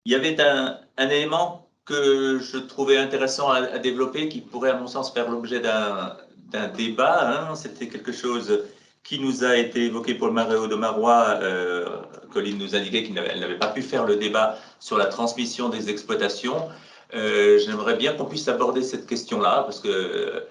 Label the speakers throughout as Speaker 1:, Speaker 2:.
Speaker 1: Il y avait un élément que je trouvais intéressant à développer, qui pourrait, à mon sens, faire l'objet d'un débat. Hein. C'était quelque chose qui nous a été évoqué pour le marais Audomarois. Colline nous indiquait qu'elle n'avait pas pu faire le débat sur la transmission des exploitations. J'aimerais bien qu'on puisse aborder cette question-là, parce que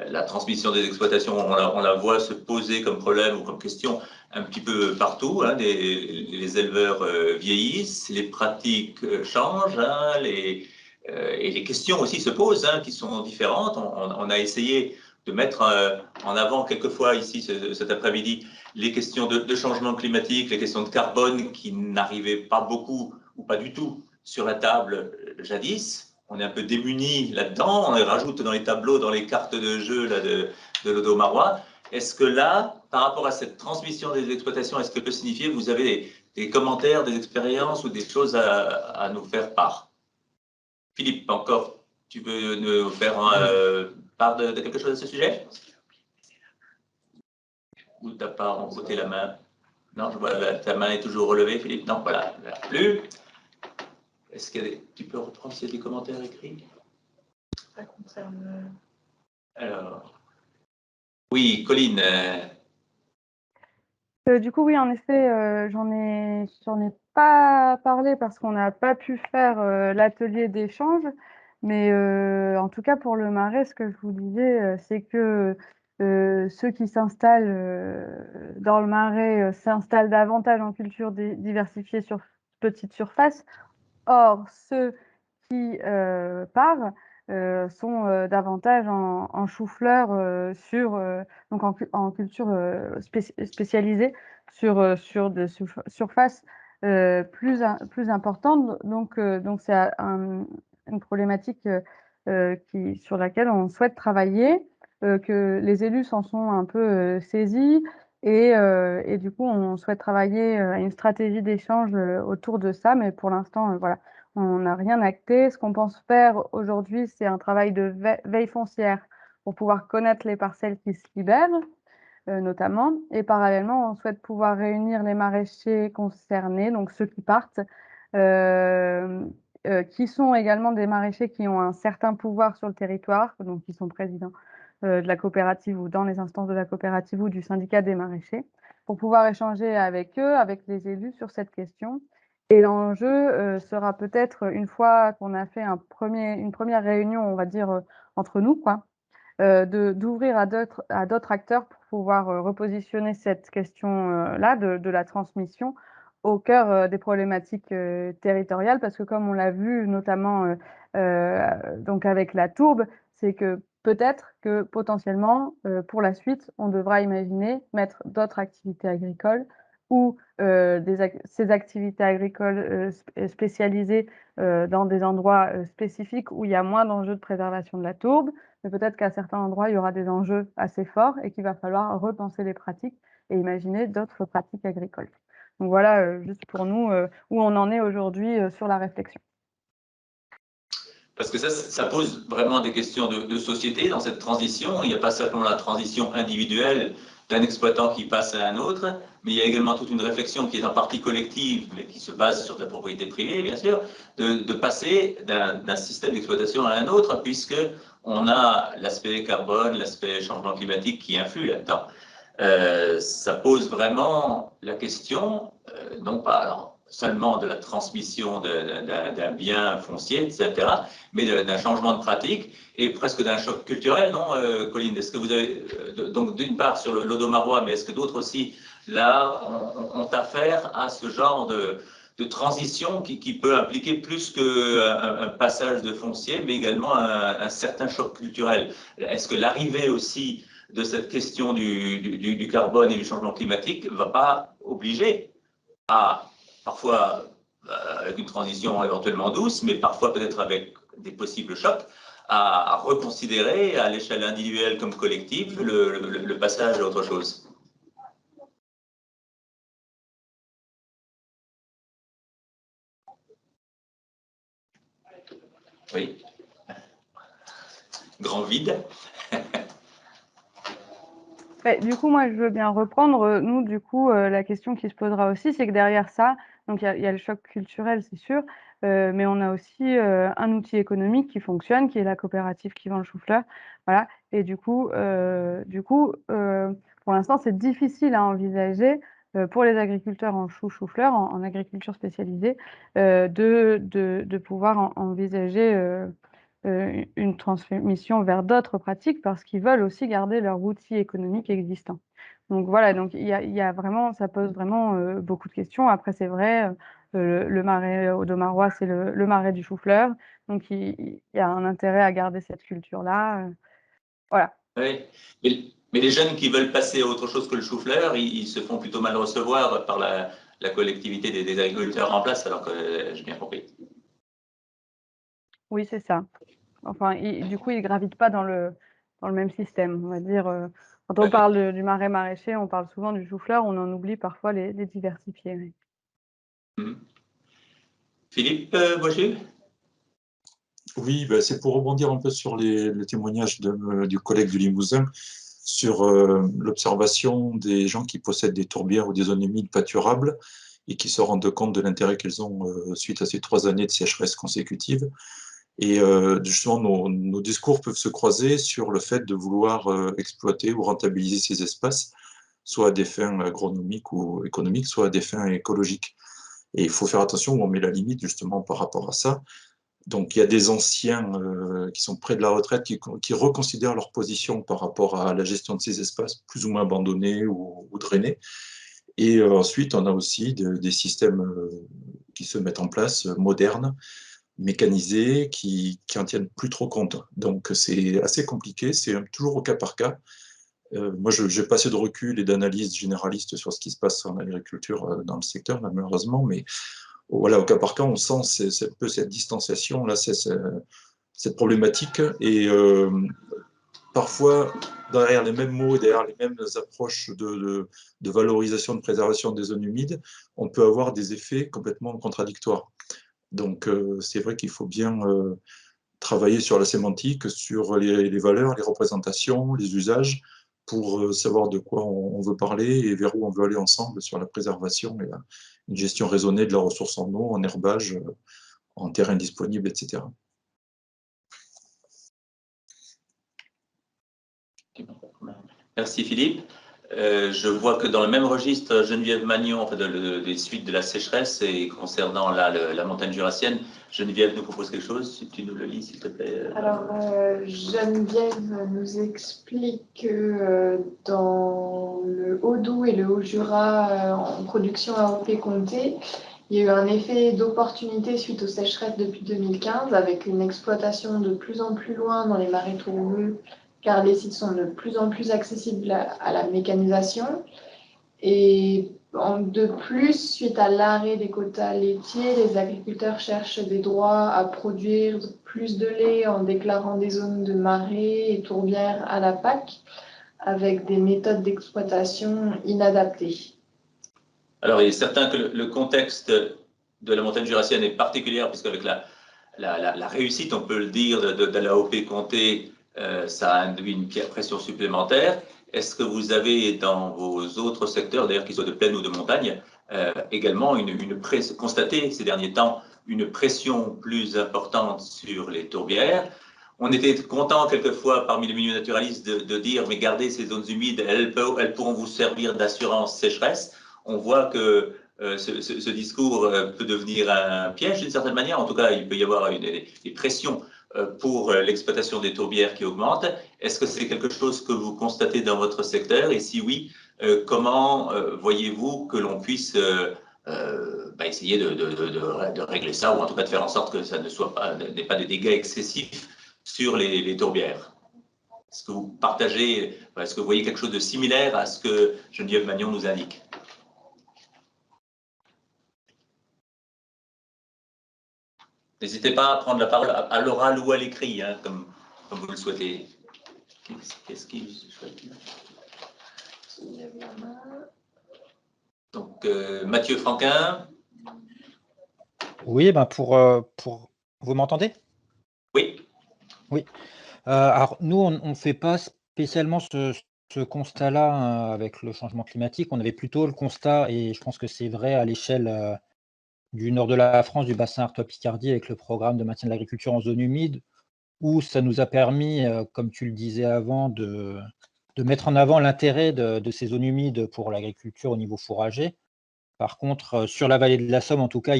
Speaker 1: la transmission des exploitations, on la voit se poser comme problème ou comme question un petit peu partout. Hein, les éleveurs vieillissent, les pratiques changent, hein, et les questions aussi se posent, hein, qui sont différentes. On a essayé de mettre en avant quelquefois ici cet après-midi les questions de changement climatique, les questions de carbone qui n'arrivaient pas beaucoup ou pas du tout sur la table jadis. On est un peu démunis là-dedans, on les rajoute dans les tableaux, dans les cartes de jeu là, de l'Odo-Marois. Est-ce que là, par rapport à cette transmission des exploitations, est-ce que peut signifier que vous avez des commentaires, des expériences ou des choses à nous faire part? Philippe, encore, tu veux nous faire part de quelque chose à ce sujet? Ou tu n'as pas ôté la main? Non, je vois, ta main est toujours relevée, Philippe. Non, voilà, plus. Est-ce que tu peux reprendre s'il y a des commentaires écrits?
Speaker 2: Ça concerne.
Speaker 1: Alors, oui, Colline.
Speaker 3: Du coup, oui, en effet, j'en ai pas parlé parce qu'on n'a pas pu faire l'atelier d'échange. Mais en tout cas, pour le marais, ce que je vous disais, c'est que ceux qui s'installent dans le marais s'installent davantage en culture diversifiée sur petite surface. Or, ceux qui partent sont davantage en chou-fleur donc en culture spécialisée sur des surfaces plus importantes. Donc c'est une problématique sur laquelle on souhaite travailler, que les élus s'en sont un peu saisis. Et du coup, on souhaite travailler à une stratégie d'échange autour de ça, mais pour l'instant, voilà, on n'a rien acté. Ce qu'on pense faire aujourd'hui, c'est un travail de veille foncière pour pouvoir connaître les parcelles qui se libèrent, notamment. Et parallèlement, on souhaite pouvoir réunir les maraîchers concernés, donc ceux qui partent, qui sont également des maraîchers qui ont un certain pouvoir sur le territoire, donc qui sont présidents de la coopérative ou dans les instances de la coopérative ou du syndicat des maraîchers, pour pouvoir échanger avec eux, avec les élus sur cette question. Et l'enjeu sera peut-être, une fois qu'on a fait une première réunion, on va dire, entre nous, quoi, d'ouvrir à d'autres acteurs pour pouvoir repositionner cette question-là de la transmission au cœur des problématiques territoriales, parce que comme on l'a vu notamment donc avec la tourbe, c'est que peut-être que potentiellement, pour la suite, on devra imaginer mettre d'autres activités agricoles ou ces activités agricoles spécialisées dans des endroits spécifiques où il y a moins d'enjeux de préservation de la tourbe, mais peut-être qu'à certains endroits, il y aura des enjeux assez forts et qu'il va falloir repenser les pratiques et imaginer d'autres pratiques agricoles. Donc voilà, juste pour nous, où on en est aujourd'hui sur la réflexion.
Speaker 1: Parce que ça pose vraiment des questions de société dans cette transition. Il n'y a pas simplement la transition individuelle d'un exploitant qui passe à un autre, mais il y a également toute une réflexion qui est en partie collective, mais qui se base sur la propriété privée, bien sûr, de passer d'un système d'exploitation à un autre, puisque on a l'aspect carbone, l'aspect changement climatique qui influe là-dedans. Ça pose vraiment la question, non pas seulement de la transmission d'un bien foncier, etc., mais d'un changement de pratique et presque d'un choc culturel, non, Colline? Est-ce que vous avez, donc d'une part sur l'Odo-Marois, mais est-ce que d'autres aussi, là, ont affaire à ce genre de transition qui peut impliquer plus qu'un passage de foncier, mais également un certain choc culturel? Est-ce que l'arrivée aussi de cette question du carbone et du changement climatique ne va pas obliger à, parfois avec une transition éventuellement douce, mais parfois peut-être avec des possibles chocs, à reconsidérer à l'échelle individuelle comme collective le passage à autre chose? Oui. Grand vide.
Speaker 3: Du coup, moi, je veux bien reprendre. Nous, du coup, la question qui se posera aussi, c'est que derrière ça, Donc il y a le choc culturel, c'est sûr, mais on a aussi, un outil économique qui fonctionne, qui est la coopérative qui vend le chou-fleur. Voilà et pour l'instant, c'est difficile à envisager, pour les agriculteurs en chou-fleur, en agriculture spécialisée, de pouvoir envisager, une transmission vers d'autres pratiques parce qu'ils veulent aussi garder leur outil économique existant. Donc voilà, donc il y a vraiment ça pose vraiment, beaucoup de questions. Après c'est vrai, le marais audomarois, c'est le marais du chou-fleur, donc il y a un intérêt à garder cette culture-là, voilà.
Speaker 1: Oui, mais les jeunes qui veulent passer à autre chose que le chou-fleur, ils se font plutôt mal recevoir par la collectivité des agriculteurs en place, alors que j'ai bien compris.
Speaker 3: Oui, c'est ça. Enfin, du coup, ils gravitent pas dans le même système, on va dire, quand on
Speaker 1: Ouais.
Speaker 3: parle du marais maraîcher, on parle souvent du chou-fleur, on en oublie parfois les diversifier, oui.
Speaker 1: Mhm. Philippe Boisjeu?
Speaker 4: Oui, ben, c'est pour rebondir un peu sur le témoignage du collègue du Limousin sur l'observation des gens qui possèdent des tourbières ou des zones humides pâturables et qui se rendent compte de l'intérêt qu'elles ont suite à ces 3 années de sécheresse consécutive. Et justement, nos discours peuvent se croiser sur le fait de vouloir exploiter ou rentabiliser ces espaces, soit à des fins agronomiques ou économiques, soit à des fins écologiques. Et il faut faire attention où on met la limite justement par rapport à ça. Donc il y a des anciens qui sont près de la retraite qui reconsidèrent leur position par rapport à la gestion de ces espaces plus ou moins abandonnés ou drainés. Et ensuite, on a aussi des systèmes qui se mettent en place, modernes, mécanisés, qui en tiennent plus trop compte. Donc c'est assez compliqué, c'est toujours au cas par cas. Moi, je n'ai pas assez de recul et d'analyse généraliste sur ce qui se passe en agriculture dans le secteur, là, malheureusement, mais voilà, au cas par cas, on sent un peu cette distanciation, là, cette problématique. Et parfois, derrière les mêmes mots, derrière les mêmes approches de valorisation, de préservation des zones humides, on peut avoir des effets complètement contradictoires. Donc, c'est vrai qu'il faut bien travailler sur la sémantique, sur les valeurs, les représentations, les usages, pour savoir de quoi on veut parler et vers où on veut aller ensemble sur la préservation et une gestion raisonnée de la ressource en eau, en herbage, en terrain disponible, etc.
Speaker 1: Merci Philippe. Je vois que dans le même registre, Geneviève Magnon, en fait, des suites de la sécheresse et concernant la montagne jurassienne, Geneviève nous propose quelque chose, si tu nous le lis s'il te plaît.
Speaker 2: Alors, Geneviève nous explique que dans le Haut-Doubs et le Haut-Jura, en production AOP Comté, il y a eu un effet d'opportunité suite aux sécheresses depuis 2015, avec une exploitation de plus en plus loin dans les marais tourbeux, car les sites sont de plus en plus accessibles à la mécanisation. Et de plus, suite à l'arrêt des quotas laitiers, les agriculteurs cherchent des droits à produire plus de lait en déclarant des zones de marais et tourbières à la PAC, avec des méthodes d'exploitation inadaptées.
Speaker 1: Alors, il est certain que le contexte de la montagne jurassienne est particulier, puisqu'avec la réussite, on peut le dire, de l'AOP Comté, ça a induit une pression supplémentaire. Est-ce que vous avez dans vos autres secteurs, d'ailleurs qu'ils soient de plaine ou de montagne, également constaté ces derniers temps une pression plus importante sur les tourbières? On était content quelquefois parmi les milieux naturalistes de dire mais gardez ces zones humides, elles pourront vous servir d'assurance sécheresse. On voit que ce discours peut devenir un piège d'une certaine manière. En tout cas, il peut y avoir des pressions pour l'exploitation des tourbières qui augmentent. Est-ce que c'est quelque chose que vous constatez dans votre secteur? Et si oui, comment voyez-vous que l'on puisse essayer de régler ça, ou en tout cas de faire en sorte que ça n'ait pas de dégâts excessifs sur les tourbières? Est-ce que vous partagez, est-ce que vous voyez quelque chose de similaire à ce que Geneviève Magnon nous indique? N'hésitez pas à prendre la parole à l'oral ou à l'écrit, hein, comme vous le souhaitez. Qu'est-ce qui souhaite? Donc, Mathieu Franquin.
Speaker 5: Oui, ben pour vous m'entendez?
Speaker 1: Oui.
Speaker 5: Oui. Alors nous, on ne fait pas spécialement ce constat-là avec le changement climatique. On avait plutôt le constat, et je pense que c'est vrai à l'échelle du nord de la France, du bassin Artois-Picardie, avec le programme de maintien de l'agriculture en zone humide, où ça nous a permis, comme tu le disais avant, de mettre en avant l'intérêt de ces zones humides pour l'agriculture au niveau fourrager. Par contre, sur la vallée de la Somme, en tout cas,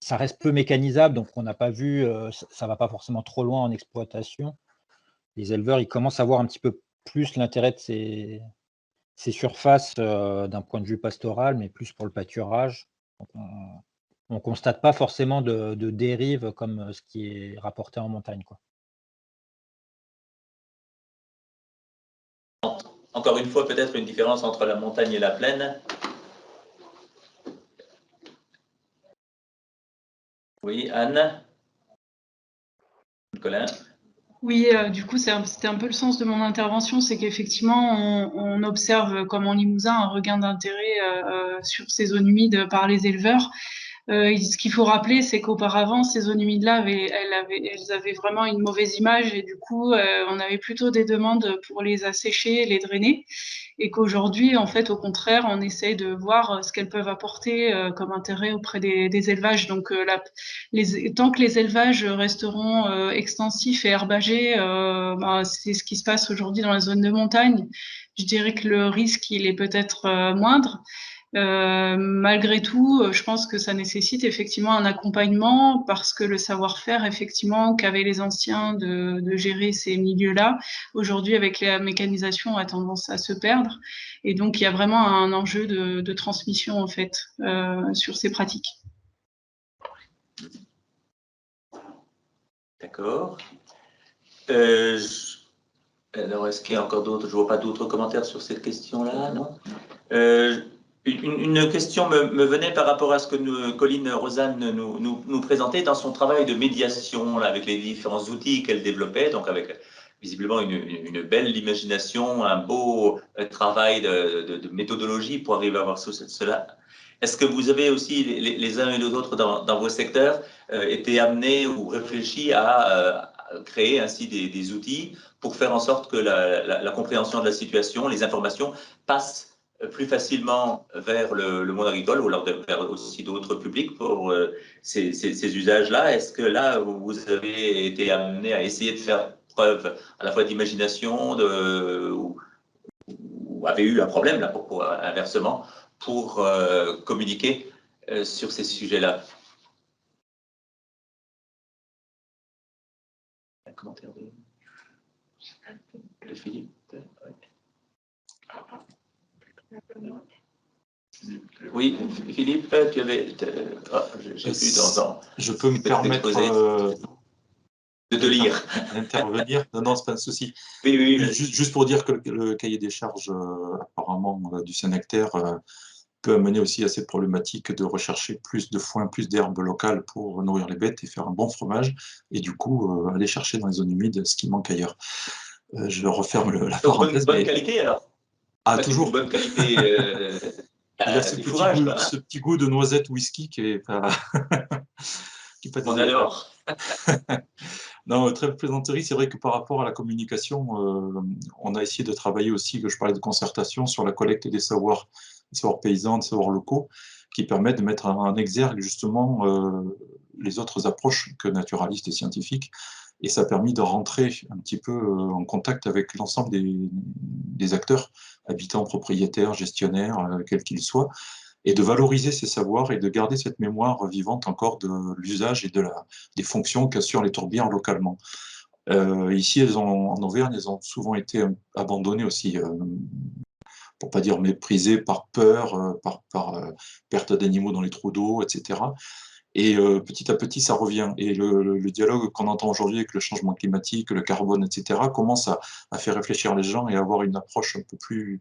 Speaker 5: ça reste peu mécanisable, donc on n'a pas vu, ça va pas forcément trop loin en exploitation. Les éleveurs, ils commencent à voir un petit peu plus l'intérêt de ces surfaces d'un point de vue pastoral, mais plus pour le pâturage. Donc, on ne constate pas forcément de dérive comme ce qui est rapporté en montagne, quoi.
Speaker 1: Encore une fois, peut-être une différence entre la montagne et la plaine. Oui, Anne? Colin?
Speaker 6: Oui, du coup, c'était un peu le sens de mon intervention, c'est qu'effectivement, on observe, comme en Limousin, un regain d'intérêt sur ces zones humides par les éleveurs. Ce qu'il faut rappeler, c'est qu'auparavant, ces zones humides-là, elles avaient vraiment une mauvaise image et du coup, on avait plutôt des demandes pour les assécher, les drainer. Et qu'aujourd'hui, en fait, au contraire, on essaye de voir ce qu'elles peuvent apporter comme intérêt auprès des élevages. Donc, tant que les élevages resteront extensifs et herbagés, c'est ce qui se passe aujourd'hui dans la zone de montagne. Je dirais que le risque, il est peut-être moindre. Malgré tout, je pense que ça nécessite effectivement un accompagnement parce que le savoir-faire, effectivement, qu'avaient les anciens de gérer ces milieux-là, aujourd'hui, avec la mécanisation, a tendance à se perdre. Et donc, il y a vraiment un enjeu de transmission, en fait, sur ces pratiques.
Speaker 1: D'accord. Alors, est-ce qu'il y a encore d'autres? Je ne vois pas d'autres commentaires sur cette question-là, non? Une question me venait par rapport à ce que Colline Rosanne nous présentait dans son travail de médiation, là, avec les différents outils qu'elle développait, donc avec visiblement une belle imagination, un beau travail de méthodologie pour arriver à voir cela. Est-ce que vous avez aussi, les uns et les autres dans vos secteurs, été amenés ou réfléchis à créer ainsi des outils pour faire en sorte que la compréhension de la situation, les informations passent plus facilement vers le monde agricole ou alors vers aussi d'autres publics pour ces usages-là? Est-ce que là, vous avez été amené à essayer de faire preuve à la fois d'imagination ou avez eu un problème, là, inversement, pour communiquer sur ces sujets-là? Un commentaire de Philippe? Oui, Philippe, tu avais. J'ai vu dans.
Speaker 4: Je peux me permettre
Speaker 1: de te lire.
Speaker 4: D'intervenir. Non, c'est pas un souci.
Speaker 1: Oui, oui.
Speaker 4: Juste pour dire que le cahier des charges, apparemment, du Sénactaire, peut amener aussi à cette problématique de rechercher plus de foin, plus d'herbes locales pour nourrir les bêtes et faire un bon fromage, et du coup, aller chercher dans les zones humides ce qui manque ailleurs. Je referme la parenthèse.
Speaker 1: Bonne qualité, alors?
Speaker 4: Ah, toujours.
Speaker 1: Bonne qualité.
Speaker 4: Il y a ce petit goût de noisette whisky qui est pas. qui est pas
Speaker 1: on adore.
Speaker 4: Non, trêve de plaisanterie, c'est vrai que par rapport à la communication, on a essayé de travailler aussi, que je parlais de concertation, sur la collecte des savoirs paysans, des savoirs locaux, qui permettent de mettre en exergue justement les autres approches que naturalistes et scientifiques. Et ça a permis de rentrer un petit peu en contact avec l'ensemble des acteurs, habitants, propriétaires, gestionnaires, quels qu'ils soient, et de valoriser ces savoirs et de garder cette mémoire vivante encore de l'usage et des fonctions qu'assurent les tourbières localement. Ici, en Auvergne, elles ont souvent été abandonnées aussi, pour pas dire méprisées, par peur, par perte d'animaux dans les trous d'eau, etc. Et petit à petit, ça revient. Et le dialogue qu'on entend aujourd'hui avec le changement climatique, le carbone, etc., commence à faire réfléchir les gens et à avoir une approche un peu plus,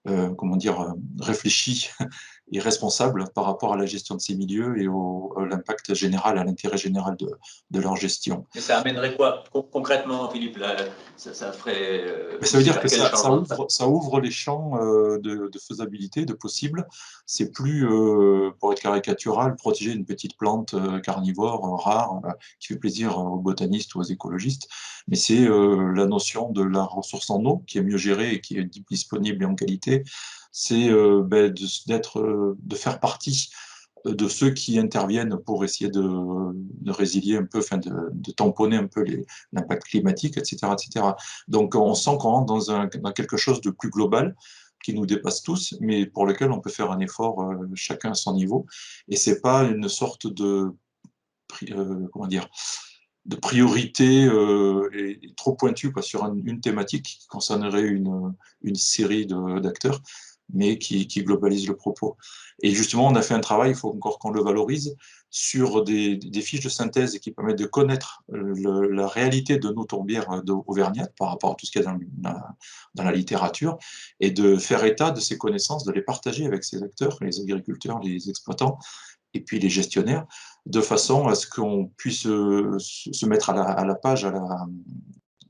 Speaker 4: comment dire, réfléchie et responsable par rapport à la gestion de ces milieux et à l'impact général, à l'intérêt général de leur gestion.
Speaker 1: Mais ça amènerait quoi concrètement, Philippe? Là, ça ferait.
Speaker 4: Ça veut dire que ça ouvre les champs de faisabilité, de possible. C'est plus, pour être caricatural, protéger une petite plante carnivore rare qui fait plaisir aux botanistes ou aux écologistes, mais c'est la notion de la ressource en eau qui est mieux gérée et qui est disponible et en qualité. C'est de faire partie de ceux qui interviennent pour essayer de résilier un peu, enfin de tamponner un peu l'impact climatique, etc., etc. Donc on sent qu'on rentre dans quelque chose de plus global qui nous dépasse tous, mais pour lequel on peut faire un effort chacun à son niveau. Et c'est pas une sorte de comment dire, de priorité et trop pointue sur une thématique qui concernerait une série d'acteurs, mais qui globalise le propos. Et justement, on a fait un travail, il faut encore qu'on le valorise, sur des fiches de synthèse qui permettent de connaître la réalité de nos tourbières auvergnates par rapport à tout ce qu'il y a dans la littérature, et de faire état de ces connaissances, de les partager avec ces acteurs, les agriculteurs, les exploitants, et puis les gestionnaires, de façon à ce qu'on puisse se mettre à la page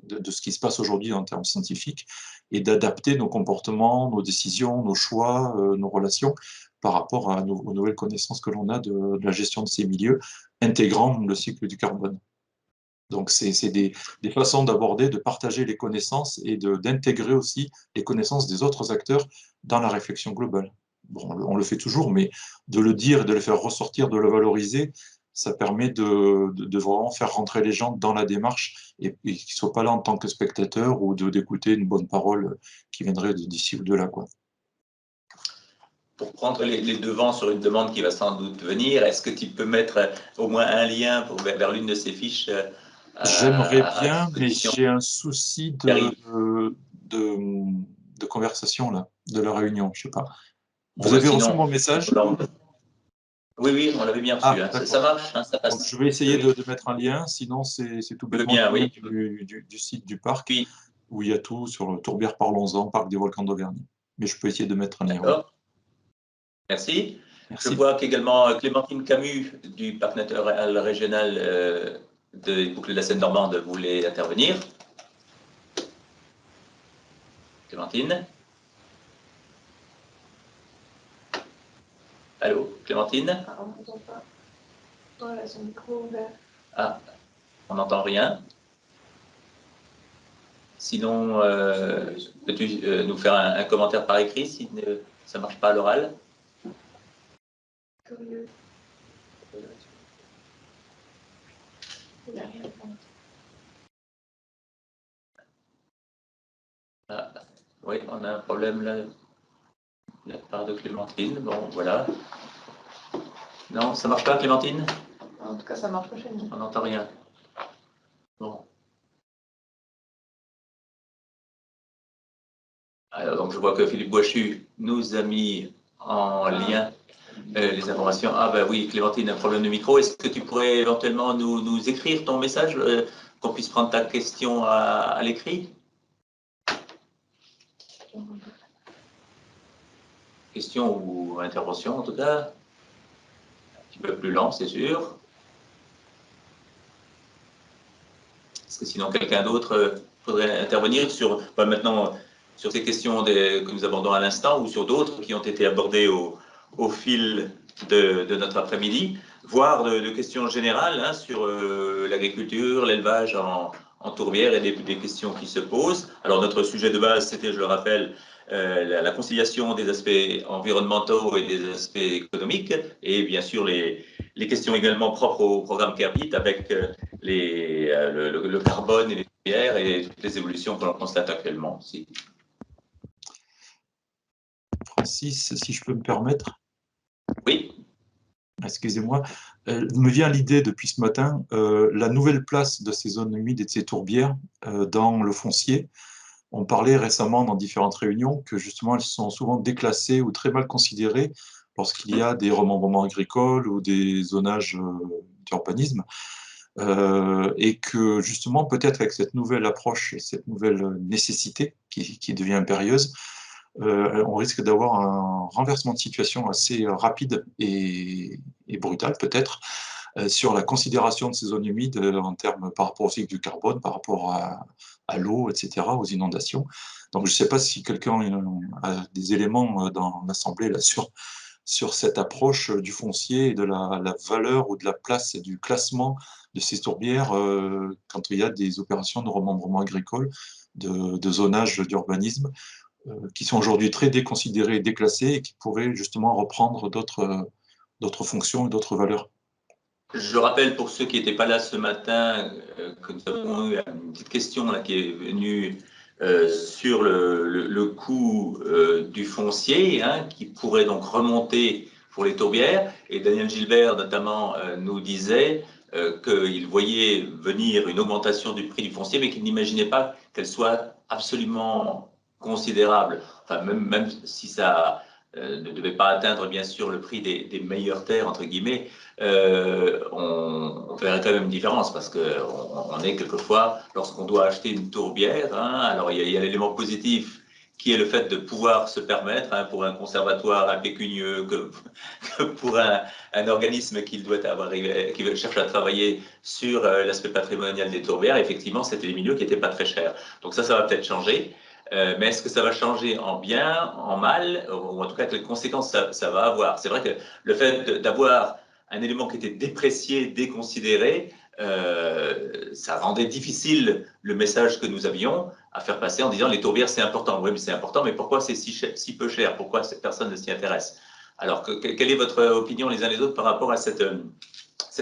Speaker 4: de ce qui se passe aujourd'hui en termes scientifiques et d'adapter nos comportements, nos décisions, nos choix, nos relations par rapport aux nouvelles connaissances que l'on a de la gestion de ces milieux, intégrant le cycle du carbone. Donc, c'est des façons d'aborder, de partager les connaissances et d'intégrer aussi les connaissances des autres acteurs dans la réflexion globale. Bon, on le fait toujours, mais de le dire, de le faire ressortir, de le valoriser, ça permet de vraiment faire rentrer les gens dans la démarche et qu'ils ne soient pas là en tant que spectateurs ou d'écouter une bonne parole qui viendrait d'ici ou de là, quoi.
Speaker 1: Pour prendre les devants sur une demande qui va sans doute venir, est-ce que tu peux mettre au moins un lien vers l'une de ces fiches?
Speaker 4: J'aimerais bien, mais j'ai un souci de conversation là, de la réunion, je sais pas. Vous avez reçu mon message?
Speaker 1: Oui, on l'avait bien reçu. Ça marche, ça passe.
Speaker 4: Donc, je vais essayer de mettre un lien, sinon c'est tout bêtement le lien du site du parc, où il y a tout sur le Tourbière Parlons-en, Parc des Volcans d'Auvergne. Mais je peux essayer de mettre un lien.
Speaker 1: D'accord. Merci. Je vois qu'également Clémentine Camus du Parc naturel régional de Boucles de la Seine-Normande voulait intervenir. Clémentine? Allô, Clémentine?
Speaker 2: On n'entend pas. Elle a son micro ouvert.
Speaker 1: Ah, on n'entend rien. Sinon, peux-tu nous faire un commentaire par écrit si ça ne marche pas à l'oral?
Speaker 2: Curieux. Il n'a rien répondu.
Speaker 1: Ah, oui, on a un problème là, de la part de Clémentine. Bon, voilà. Non, ça ne marche pas, Clémentine?
Speaker 2: En tout cas, ça marche pas chez nous.
Speaker 1: On n'entend rien. Bon. Alors, donc, je vois que Philippe Boischu nous a mis en lien les informations. Ah, ben oui, Clémentine, un problème de micro. Est-ce que tu pourrais éventuellement nous écrire ton message, qu'on puisse prendre ta question à l'écrit? Question ou intervention, en tout cas. Un petit peu plus lent, c'est sûr. Est-ce que sinon, quelqu'un d'autre faudrait intervenir sur, maintenant, sur ces questions que nous abordons à l'instant ou sur d'autres qui ont été abordées au fil de notre après-midi, voire de questions générales sur l'agriculture, l'élevage en tourbière et des questions qui se posent. Alors, notre sujet de base, c'était, je le rappelle, la conciliation des aspects environnementaux et des aspects économiques, et bien sûr les questions également propres au programme CARBIT avec le carbone et les tourbières et toutes les évolutions que l'on constate actuellement aussi.
Speaker 4: Francis, si je peux me permettre.
Speaker 1: Oui.
Speaker 4: Excusez-moi. Me vient l'idée depuis ce matin, la nouvelle place de ces zones humides et de ces tourbières dans le foncier. On parlait récemment dans différentes réunions que justement elles sont souvent déclassées ou très mal considérées lorsqu'il y a des remembrements agricoles ou des zonages d'urbanisme. Et que justement peut-être avec cette nouvelle approche et cette nouvelle nécessité qui devient impérieuse, on risque d'avoir un renversement de situation assez rapide et brutal peut-être sur la considération de ces zones humides en termes par rapport au cycle du carbone, par rapport à l'eau, etc., aux inondations. Donc je ne sais pas si quelqu'un a des éléments dans l'Assemblée là sur cette approche du foncier et de la valeur ou de la place et du classement de ces tourbières quand il y a des opérations de remembrement agricole, de zonage d'urbanisme, qui sont aujourd'hui très déconsidérées et déclassées et qui pourraient justement reprendre d'autres d'autres fonctions et d'autres valeurs.
Speaker 1: Je rappelle pour ceux qui n'étaient pas là ce matin que nous avons eu une petite question là, qui est venue sur le coût du foncier, hein, qui pourrait donc remonter pour les tourbières. Et Daniel Gilbert, notamment, nous disait qu'il voyait venir une augmentation du prix du foncier, mais qu'il n'imaginait pas qu'elle soit absolument considérable. Enfin, même si ça ne devait pas atteindre, bien sûr, le prix des meilleures terres, entre guillemets, on verrait quand même une différence parce qu'on est quelquefois, lorsqu'on doit acheter une tourbière, hein, alors il y a l'élément positif qui est le fait de pouvoir se permettre, hein, pour un conservatoire impécunieux que pour un organisme qui doit avoir, qui cherche à travailler sur l'aspect patrimonial des tourbières, effectivement, c'était des milieux qui n'étaient pas très chers. Donc ça va peut-être changer. Mais est-ce que ça va changer en bien, en mal, ou en tout cas quelles conséquences ça va avoir? C'est vrai que le fait d'avoir un élément qui était déprécié, déconsidéré, ça rendait difficile le message que nous avions à faire passer en disant les tourbières c'est important. Oui, mais c'est important, mais pourquoi c'est si peu cher? Pourquoi cette personne ne s'y intéresse? Alors, quelle est votre opinion les uns les autres par rapport à cette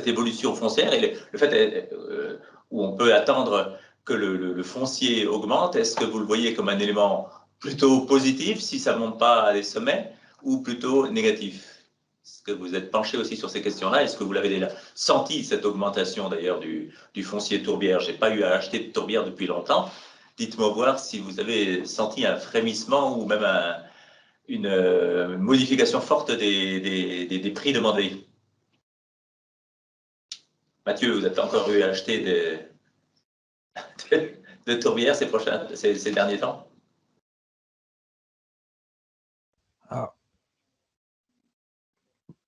Speaker 1: évolution foncière et le fait où on peut attendre que le foncier augmente? Est-ce que vous le voyez comme un élément plutôt positif si ça ne monte pas à des sommets ou plutôt négatif? Est-ce que vous êtes penché aussi sur ces questions-là? Est-ce que vous l'avez déjà senti, cette augmentation d'ailleurs du foncier tourbière? Je n'ai pas eu à acheter de tourbière depuis longtemps. Dites-moi voir si vous avez senti un frémissement ou même une modification forte des prix demandés. Mathieu, vous avez encore eu à acheter de tourbières ces derniers temps?
Speaker 5: Ah.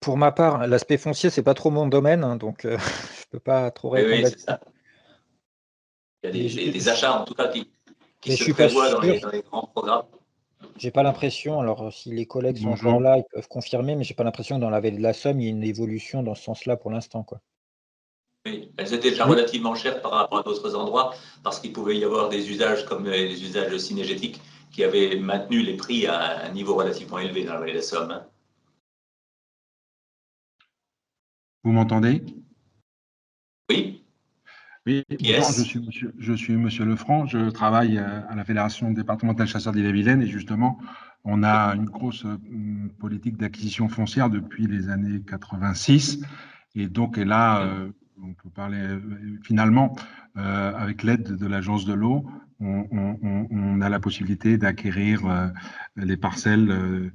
Speaker 5: Pour ma part, l'aspect foncier, c'est pas trop mon domaine, hein, donc je peux pas trop répondre.
Speaker 1: Oui, c'est ça. Il y a des achats, en tout cas, qui se prévoient dans les grands programmes.
Speaker 5: J'ai pas l'impression, alors si les collègues sont encore là, ils peuvent confirmer, mais j'ai pas l'impression que dans la vallée de la Somme, il y ait une évolution dans ce sens-là pour l'instant, quoi.
Speaker 1: Oui, elles étaient déjà relativement chères par rapport à d'autres endroits, parce qu'il pouvait y avoir des usages comme les usages cynégétiques qui avaient maintenu les prix à un niveau relativement élevé dans la vallée de la Somme.
Speaker 7: Vous m'entendez?
Speaker 1: Oui.
Speaker 7: Oui, bonjour, je suis Monsieur Lefranc, je travaille à la Fédération départementale chasseurs d'Ille-et-Vilaine et justement, on a une grosse politique d'acquisition foncière depuis les années 86 et donc et là, on peut parler finalement, avec l'aide de l'Agence de l'eau, on a la possibilité d'acquérir les parcelles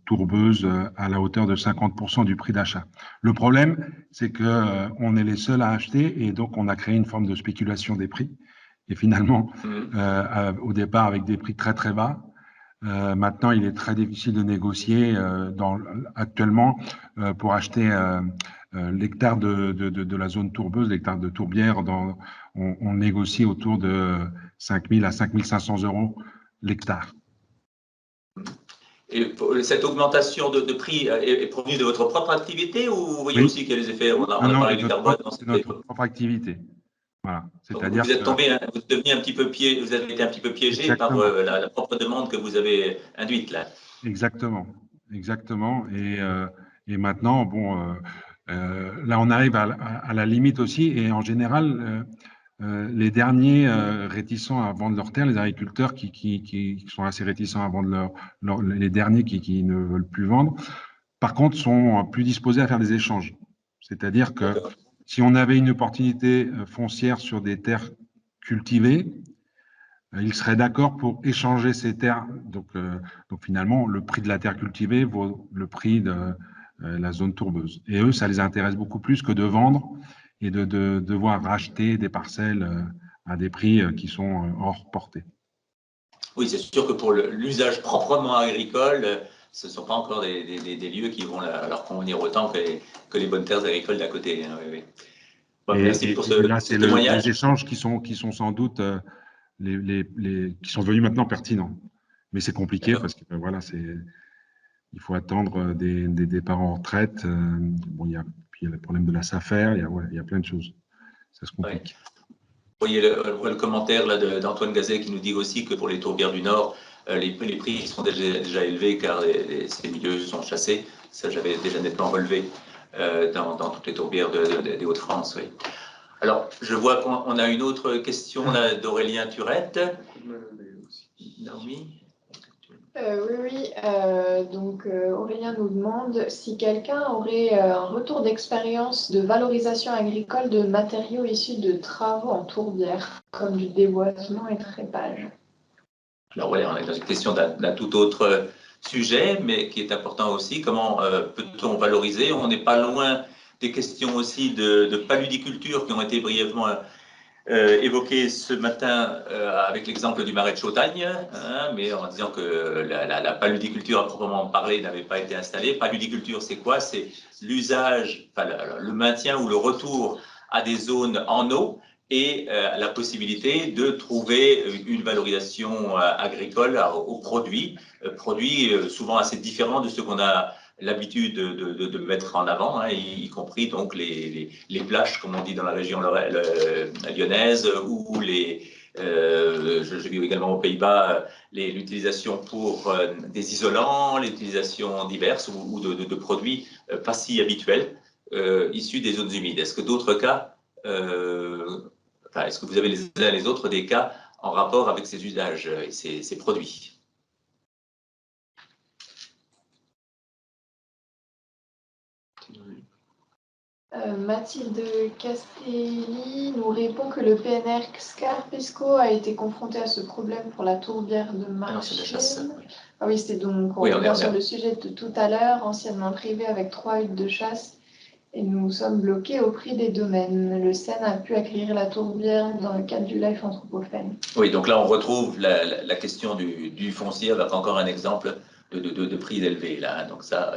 Speaker 7: tourbeuses à la hauteur de 50% du prix d'achat. Le problème, c'est qu'on est les seuls à acheter et donc on a créé une forme de spéculation des prix. Et finalement, au départ, avec des prix très très bas, maintenant, il est très difficile de négocier actuellement pour acheter l'hectare de la zone tourbeuse, l'hectare de tourbière. On négocie autour de 5 000 à 5 500 euros l'hectare.
Speaker 1: Et cette augmentation de prix est provenue de votre propre activité ou vous voyez aussi qu'il y a des effets? On a parlé du carbone.
Speaker 7: C'est notre propre activité. Voilà. C'est-à-dire
Speaker 1: vous êtes tombé, vous deveniez un petit peu vous avez été un petit peu piégé par la propre demande que vous avez induite là.
Speaker 7: Exactement, exactement. Et maintenant, bon, là on arrive à la limite aussi. Et en général, les derniers réticents à vendre leurs terres, les agriculteurs qui sont assez réticents à vendre les derniers qui ne veulent plus vendre, par contre, sont plus disposés à faire des échanges. C'est-à-dire que si on avait une opportunité foncière sur des terres cultivées, ils seraient d'accord pour échanger ces terres. Donc finalement, le prix de la terre cultivée vaut le prix de la zone tourbeuse. Et eux, ça les intéresse beaucoup plus que de vendre et de devoir racheter des parcelles à des prix qui sont hors portée.
Speaker 1: Oui, c'est sûr que pour l'usage proprement agricole, ce ne sont pas encore des lieux qui vont leur convenir autant que les bonnes terres agricoles d'à côté. Hein, oui. Bon, merci pour ce témoignage.
Speaker 7: Les échanges qui sont sans doute qui sont devenus maintenant pertinents. Mais c'est compliqué parce que voilà, il faut attendre des départs en retraite. Bon, il y a le problème de la SAFER, il y a plein de choses. Ça se complique.
Speaker 1: Ouais. Vous voyez le commentaire d'Antoine Gazet qui nous dit aussi que pour les tourbières du Nord, les prix sont déjà élevés car ces milieux sont chassés. Ça, j'avais déjà nettement relevé dans toutes les tourbières des Hauts-de-France. Oui. Alors, je vois qu'on a une autre question d'Aurélien Turette. Naomi?
Speaker 2: Oui. Donc, Aurélien nous demande si quelqu'un aurait un retour d'expérience de valorisation agricole de matériaux issus de travaux en tourbière, comme du déboisement et trépage.
Speaker 1: Alors, voilà, on est dans une question d'un tout autre sujet, mais qui est important aussi. Comment peut-on valoriser? On n'est pas loin des questions aussi de paludiculture qui ont été brièvement évoqué ce matin avec l'exemple du marais de Chautagne, hein, mais en disant que la paludiculture à proprement parler n'avait pas été installée. Paludiculture, c'est quoi? C'est l'usage, enfin, le maintien ou le retour à des zones en eau et la possibilité de trouver une valorisation agricole aux produits, souvent assez différents de ceux qu'on a l'habitude de mettre en avant, hein, y compris donc les plages, comme on dit dans la région lyonnaise, ou j'ai vu également aux Pays-Bas l'utilisation pour des isolants, l'utilisation diverses ou de produits pas si habituels issus des zones humides. Est-ce que d'autres cas, est-ce que vous avez les uns et les autres des cas en rapport avec ces usages et ces produits?
Speaker 2: Mathilde Castelli nous répond que le PNR Scarpesco a été confronté à ce problème pour la tourbière de Marchiennes. Ah oui, c'était donc, on revient sur le sujet de tout à l'heure, anciennement privé avec 3 huttes de chasse, et nous sommes bloqués au prix des domaines. Le Seine a pu acquérir la tourbière dans le cadre du Life Anthropocène. Oui, donc là on retrouve la question du foncier avec encore un exemple de prix élevé là, donc ça...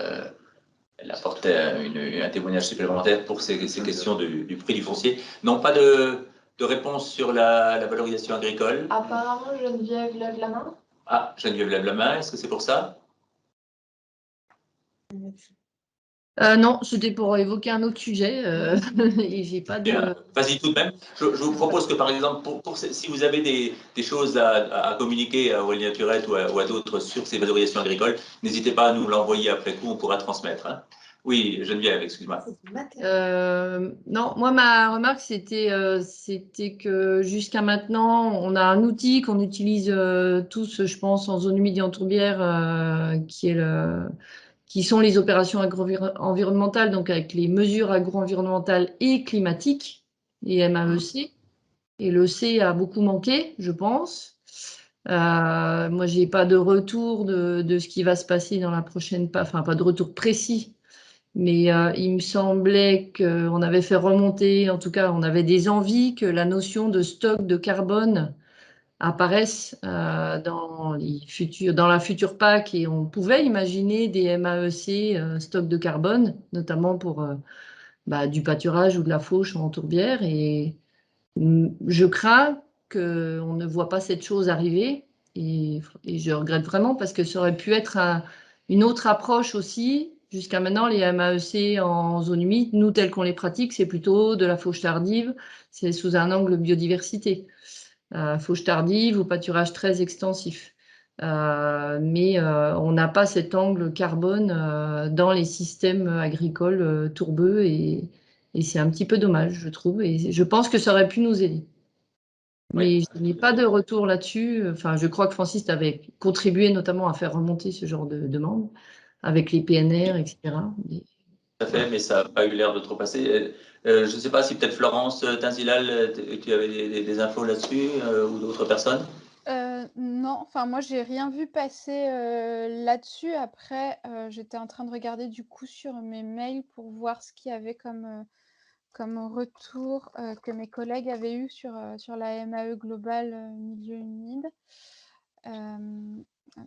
Speaker 2: elle apporte un témoignage supplémentaire pour ces questions du prix du foncier. Non, pas de réponse sur la valorisation agricole. Apparemment, Geneviève lève la main.
Speaker 1: Ah, Geneviève lève la main. Est-ce que c'est pour ça?
Speaker 8: Non, c'était pour évoquer un autre sujet. Et j'ai pas de...
Speaker 1: Vas-y tout de même. Je vous propose que par exemple, si vous avez des choses à communiquer à Aurélien Turette ou à d'autres sur ces valorisations agricoles, n'hésitez pas à nous l'envoyer après coup, on pourra transmettre. Hein. Oui, Geneviève, excuse-moi.
Speaker 8: Non, moi, ma remarque, c'était que jusqu'à maintenant, on a un outil qu'on utilise tous, je pense, en zone humide et en tourbière, qui sont les opérations agro-environnementales, donc avec les mesures agro-environnementales et climatiques, les MAEC. Et le C a beaucoup manqué, je pense. Moi, j'ai pas de retour de ce qui va se passer dans la prochaine, enfin, pas de retour précis. Mais il me semblait qu'on avait fait remonter, en tout cas, on avait des envies que la notion de stock de carbone apparaisse dans la future PAC, et on pouvait imaginer des MAEC stock de carbone, notamment pour du pâturage ou de la fauche en tourbière. Et je crains qu'on ne voit pas cette chose arriver, et je regrette vraiment parce que ça aurait pu être une autre approche aussi. Jusqu'à maintenant, les MAEC en zone humide, nous, tels qu'on les pratique, c'est plutôt de la fauche tardive, c'est sous un angle biodiversité. Fauche tardive ou pâturage très extensif. Mais on n'a pas cet angle carbone dans les systèmes agricoles tourbeux, et c'est un petit peu dommage, je trouve. Et je pense que ça aurait pu nous aider. Mais je n'ai pas de retour là-dessus. Enfin, je crois que Francis avait contribué notamment à faire remonter ce genre de demande avec les PNR, etc.
Speaker 1: Tout à fait, mais ça n'a pas eu l'air de trop passer. Je ne sais pas si peut-être Florence Tinzilal, tu avais des infos là-dessus ou d'autres personnes?
Speaker 3: Non, enfin moi j'ai rien vu passer là-dessus. Après, j'étais en train de regarder du coup sur mes mails pour voir ce qu'il y avait comme retour que mes collègues avaient eu sur la MAE globale milieu humide.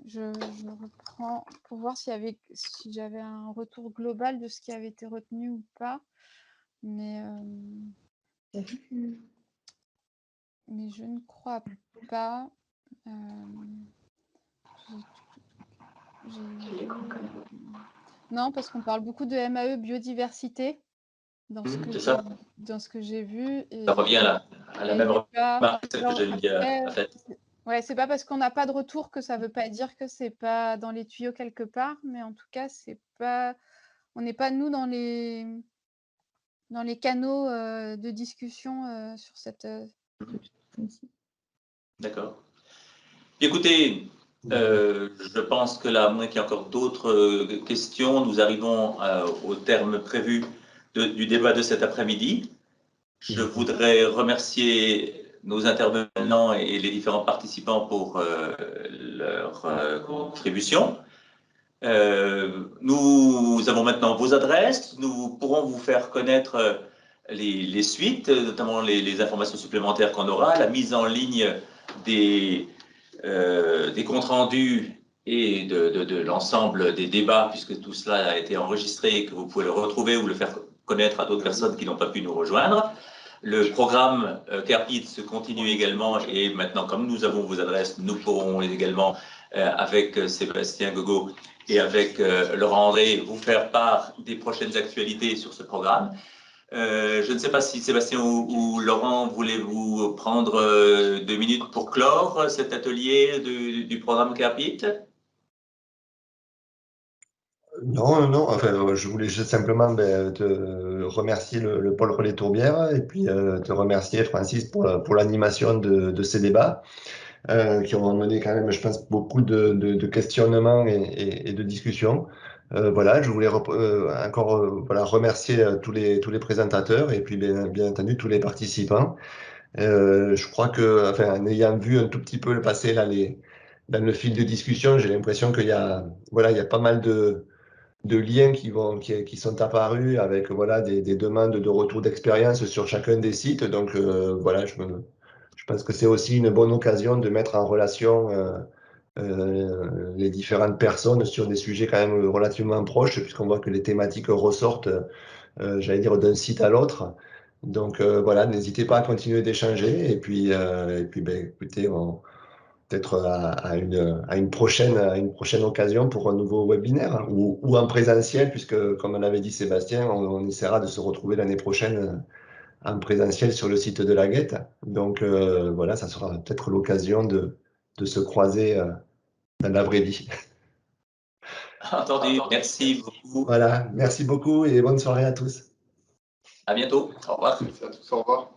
Speaker 3: Je reprends pour voir si j'avais un retour global de ce qui avait été retenu ou pas. Mais je ne crois pas. Non, parce qu'on parle beaucoup de MAE biodiversité dans ce que j'ai vu. Et
Speaker 1: ça revient à la même remarque que j'ai dit à fait.
Speaker 3: Ouais, c'est pas parce qu'on n'a pas de retour que ça veut pas dire que c'est pas dans les tuyaux quelque part, mais en tout cas, c'est pas
Speaker 9: on n'est pas, nous, dans les canaux de discussion sur cette.
Speaker 1: D'accord. Écoutez, je pense que là, à moins qu'il y ait encore d'autres questions, nous arrivons au terme prévu du débat de cet après-midi. Je voudrais remercier nos intervenants et les différents participants pour leur contribution. Nous avons maintenant vos adresses. Nous pourrons vous faire connaître les suites, notamment les informations supplémentaires qu'on aura, la mise en ligne des comptes rendus et de l'ensemble des débats, puisque tout cela a été enregistré et que vous pouvez le retrouver ou le faire connaître à d'autres personnes qui n'ont pas pu nous rejoindre. Le programme CAREPIT se continue également et maintenant, comme nous avons vos adresses, nous pourrons également, avec Sébastien Gogo et avec Laurent André, vous faire part des prochaines actualités sur ce programme. Je ne sais pas si Sébastien ou Laurent, voulez-vous prendre 2 minutes pour clore cet atelier du programme CAREPIT?
Speaker 10: Non. Enfin, je voulais juste simplement te remercier le Pôle Relais Tourbière et puis te remercier, Francis, pour l'animation de ces débats qui ont amené quand même, je pense, beaucoup de questionnements et de discussions. Voilà, je voulais encore voilà, remercier tous les présentateurs et puis bien entendu tous les participants. Je crois que, enfin, en ayant vu un tout petit peu le passé là, dans le fil de discussion, j'ai l'impression qu'il y a, voilà, il y a pas mal de liens qui sont apparus avec voilà, des demandes de retour d'expérience sur chacun des sites. Donc voilà, je pense que c'est aussi une bonne occasion de mettre en relation les différentes personnes sur des sujets quand même relativement proches, puisqu'on voit que les thématiques ressortent, j'allais dire, d'un site à l'autre. Donc voilà, n'hésitez pas à continuer d'échanger. Et puis ben, écoutez, peut-être à une prochaine occasion pour un nouveau webinaire hein, ou en présentiel, puisque comme l'avait dit Sébastien, on essaiera de se retrouver l'année prochaine en présentiel sur le site de la Guette. Donc voilà, ça sera peut-être l'occasion de se croiser dans la vraie vie.
Speaker 1: Entendu, merci beaucoup.
Speaker 10: Voilà, merci beaucoup et bonne soirée à tous.
Speaker 1: À bientôt, au revoir.
Speaker 11: Merci à tous, au revoir.